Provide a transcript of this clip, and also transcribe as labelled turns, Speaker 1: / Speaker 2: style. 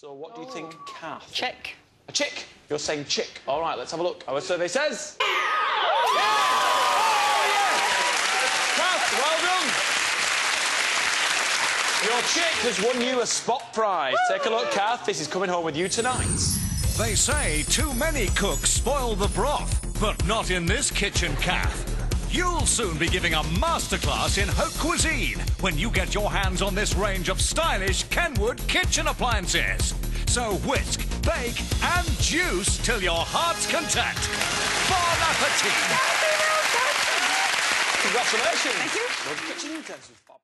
Speaker 1: So what do you think, Kath?
Speaker 2: Chick.
Speaker 1: A chick? You're saying chick. All right, let's have a look. Our survey says... Yes! Kath, well done. Your chick has won you a spot prize. Take a look, Kath. This is coming home with you tonight.
Speaker 3: They say too many cooks spoil the broth, but not in this kitchen, Kath. You'll soon be giving a masterclass in haute cuisine when you get your hands on this range of stylish Kenwood kitchen appliances. So whisk, bake and juice till your heart's content. Bon appetit!
Speaker 1: Congratulations.
Speaker 2: Thank you.
Speaker 1: Well, kitchen utensils.